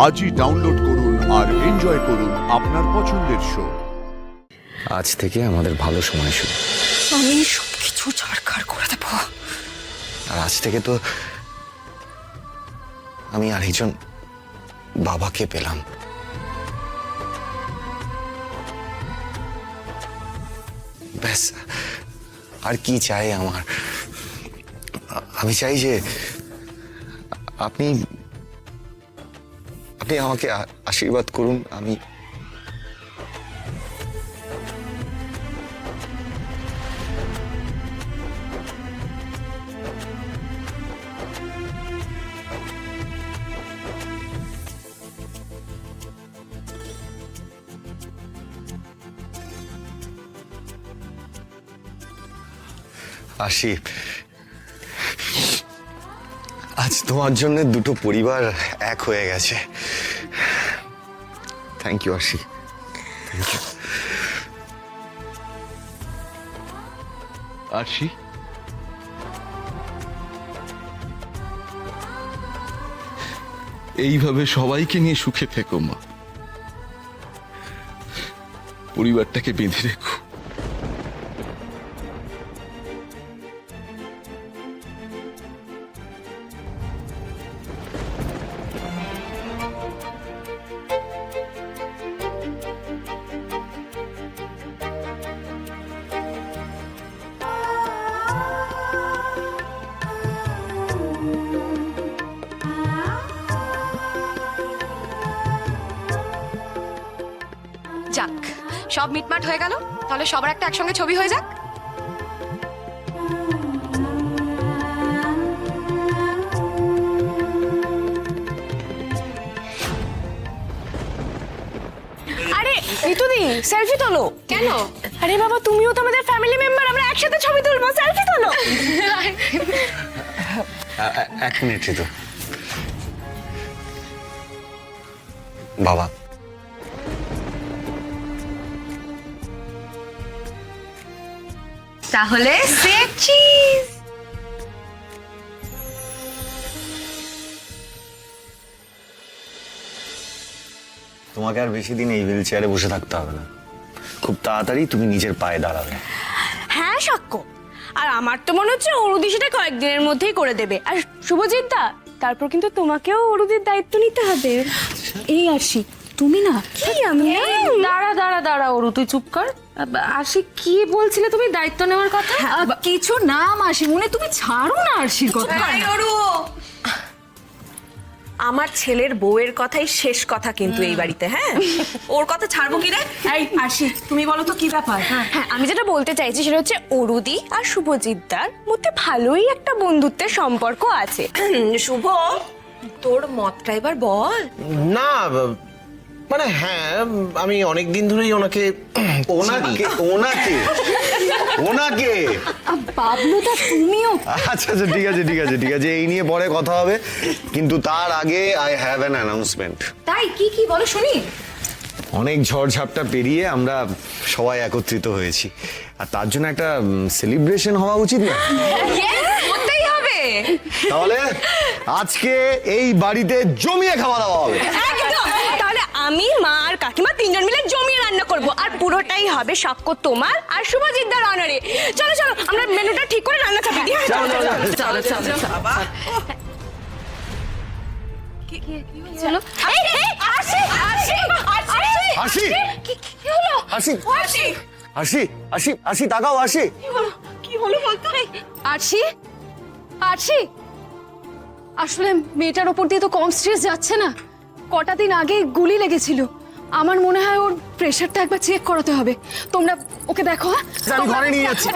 আজই ডাউনলোড করুন আর এনজয় করুন আপনার পছন্দের শো। আজ থেকে আমাদের ভালো সময় শুরু। আমি সবকিছু ছাড়খাড় করে দেবো। আর আজ থেকে তো আমি আরেকজন বাবাকে পেলাম। ব্যাস, আর কি চাই আমার? আমি চাই যে আপনি আপনি আমাকে আশীর্বাদ করুন। আমি আসি। আজ তোমার জন্য দুটো পরিবার এক হয়ে গেছে। থ্যাংক ইউ আশি, থ্যাংক ইউ। আরশি, এইভাবে সবাইকে নিয়ে সুখে থেকো মা। পরিবারটাকে বেঁধে রেখো। যাক, সব মিটমাট হয়ে গেল। তাহলে সবার একটা একসঙ্গে ছবি হয়ে যাক। আরে ঋতুদি, সেলফি তোলো। কেন? আরে বাবা, তুমিও তো আমাদের ফ্যামিলি মেম্বার, আমরা একসাথে ছবি তুলবো, সেলফি তোলো। এক মিনিট ঋতু। বাবা, তাহলে সে চিজ। তোমাকে আর বেশি দিন এই হুইল চেয়ারে বসে থাকতে হবে না। খুব তাড়াতাড়ি তুমি নিজের পায়ে দাঁড়াবে। হ্যাঁ সাক্ষ্য, আর আমার তো মনে হচ্ছে অরুদি সেটা কয়েকদিনের মধ্যেই করে দেবে। আর শুভজিৎ দা, তারপর কিন্তু তোমাকেও অরুদির দায়িত্ব নিতে হবে। এই আশি, তুমি না কি আমি দাঁড়া দাঁড়া দাঁড়া অরু, তুই চুপ কর। আশি, কি বলছিলে তুমি দায়িত্ব নেওয়ার কথা? কিছু না মাসি, মনে তুমি ছাড়ো না আরশির কথা। আমার ছেলের বউয়ের কথাই শেষ কথা কিন্তু এই বাড়িতে। হ্যাঁ, ওর কথা ছাড়বো কি রে? এই আরশি, তুমি বলো তো কি ব্যাপার? হ্যাঁ, আমি যেটা বলতে চাইছি সেটা হচ্ছে অরুদি আর শুভজিৎ দার মধ্যে ভালোই একটা বন্ধুত্বের সম্পর্ক আছে। শুভ, তোর মতটা এবার বল। না মানে হ্যাঁ, আমি অনেক দিন ধরেই ওনাকে ওনাকে ওনাকে ওনাকে বাবলুদা, তুমিও আচ্ছা আচ্ছা, ঠিক আছে ঠিক আছে ঠিক আছে, এই নিয়ে পরে কথা হবে। কিন্তু তার আগে আই হ্যাভ অ্যান অ্যানাউন্সমেন্ট। তাই? কি বলো শুনি। অনেক ঝড়ঝাপটা পেরিয়ে আমরা সবাই একত্রিত হয়েছি, আর তার জন্য একটা সেলিব্রেশন হওয়া উচিত না? করতেই হবে। তাহলে আজকে এই বাড়িতে জমিয়ে খাওয়া দাওয়া হবে। একদম। তাহলে আমি, মা আর কাকিমা তিনজন মিলে জমিয়ে রান্না করব, আর পুরোটাই হবে সাক্ষ্য তোমার আর শুভজিৎ দার অনারে। চলো চলো, আমরা মেনুটা ঠিক করে রান্না চাপিয়ে দিই। চলো চলো। বাবা, চলো। এই, এই, আরশি, আরশি, আরশি, আরশি! কি হলো? আরশি, আরশি, আরশি, আরশি, আরশি, তাকাও আরশি। কি হলো বলতো? আরশি, আরশি, আসলে মেয়েটার ওপর দিয়ে তো কম স্ট্রেস যাচ্ছে না। কটা দিন আগে গুলি লেগেছিল। আমার মনে হয় ওর প্রেশারটা একবার চেক করাতে হবে। তোমরা ওকে দেখো। হ্যাঁ, আমি ঘরে নিয়ে যাচ্ছি।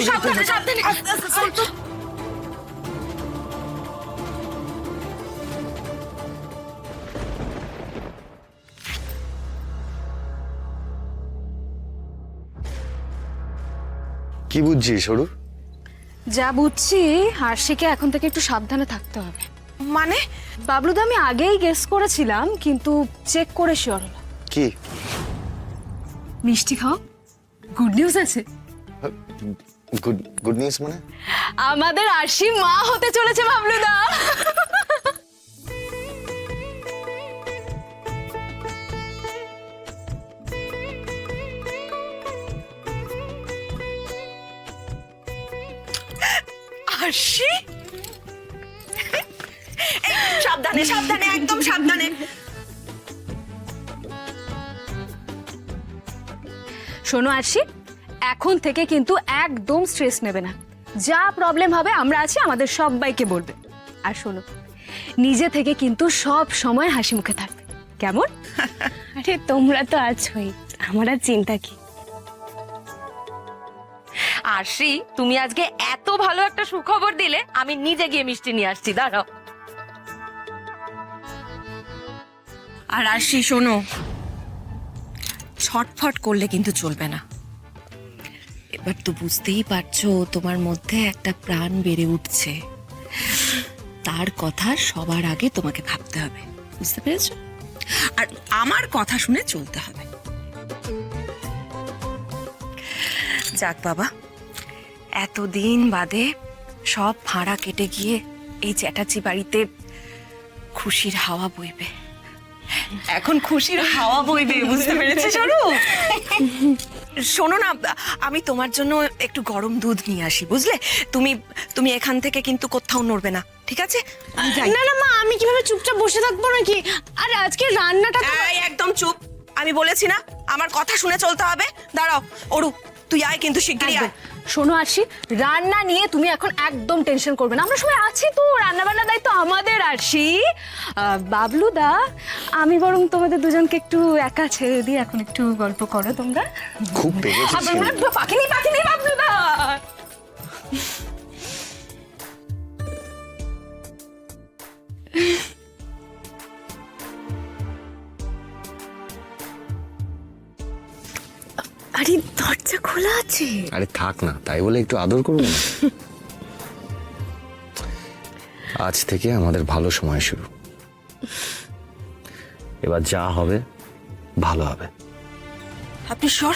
সাবধানে সাবধানে। কি বুঝছিস সরু? যা বুঝছি, আরশিকে এখন থেকে একটু সাবধানে থাকতে হবে। মানে বাবলুদা, আমি আগেই গেস করেছিলাম, কিন্তু চেক করে শিওর হলাম। কি? মিষ্টি খাও, গুড নিউজ আছে। গুড গুড নিউজ মানে? আমাদের আরশি মা হতে চলেছে বাবলুদা। আরশি, এই, সাবধানে সাবধানে, একদম সাবধানে। শোনো আরশি, এখন থেকে কিন্তু একদম স্ট্রেস নেবে না। যা প্রবলেম হবে আমরা আছি, আমাদের সবাইকে বলবে। আর শোনো, নিজে থেকে কিন্তু সব সময় হাসি মুখে থাকবে, কেমন? আরে তোমরা তো আছোই, আমার আর চিন্তা কি। আরশি, তুমি আজকে এত ভালো একটা সুখবর দিলে, আমি নিজে গিয়ে মিষ্টি নিয়ে আসছি, দাঁড়াও। আর আরশি শোনো, ছটফট করলে কিন্তু চলবে না। এবার তো বুঝতেই পারছো তোমার মধ্যে একটা প্রাণ বেড়ে উঠছে, তার কথা সবার আগে তোমাকে ভাবতে হবে, বুঝতে পেরেছো? আর আমার কথা শুনে চলতে হবে। যাক বাবা, এতদিন বাদে সব ভাড়া কেটে গিয়ে এই চ্যাটার্জি বাড়িতে খুশির হাওয়া বইবে। এখন খুশির হাওয়া বইবে, বুঝতে পেরেছো শোনো? শোনো না, আমি তোমার জন্য একটু গরম দুধ নিয়ে আসি, বুঝলে? তুমি তুমি এখান থেকে কিন্তু কোথাও নড়বে না, ঠিক আছে? আমি যাই। না না মা, আমি কিভাবে চুপচাপ বসে থাকবো নাকি? আর আজকে রান্নাটা তো এই, একদম চুপ। আমি বলেছি না, আমার কথা শুনে চলতে হবে। দাঁড়াও, অরু তুই আয়, কিন্তু শিগগিরই আয়। শোনো আরশি, রান্না নিয়ে তুমি এখন একদম টেনশন করবে না, আমরা সবাই আছি তো, রান্না বান্নার দায়িত্ব আমাদের। আরশি, বাবলু দা, আমি বরং তোমাদের দুজনকে একটু একা ছেড়ে দিই, এখন একটু গল্প করো তোমরা। খুব পেকেছে পাখি নেই বাবলু দা। আরে দরজা খোলা আছে। আরে থাক না, তাই বলে একটু আদর করবো না? আজ থেকে আমাদের ভালো সময় শুরু। এবার যা হবে ভালো হবে। আপনি শিওর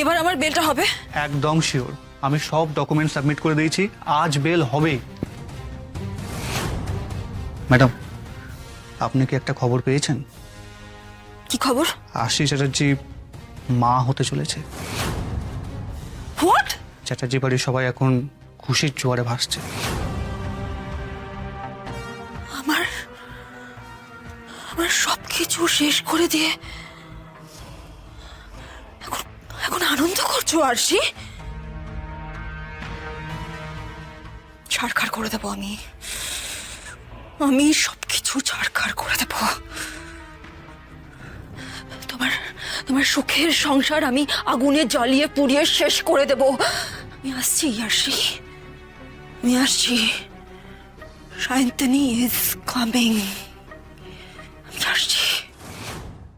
এবার আমার বেলটা হবে? একদম শিওর, আমি সব ডকুমেন্ট সাবমিট করে দিয়েছি, আজ বেল হবে। ম্যাডাম, আপনি কি একটা খবর পেয়েছেন? কি খবর? আশি চ্যাটার্জি মা হতে চলেছে। হোয়াট? চ্যাটার্জি বাড়ির সবাই এখন খুশির জোয়ারে ভাসছে। আমার আমার সবকিছু শেষ করে দিয়ে এখন এখন আনন্দ করছো আরশি? ছাড়খাড় করে দেবো আমি, আমি সবকিছু ছাড়খাড় করে দেবো। তোমার তোমার সুখের সংসার আমি আগুনে জ্বালিয়ে পুড়িয়ে শেষ করে দেব। আমি আসছি আরশি, আমি আসছি। শান্তনি ইজ কামিং।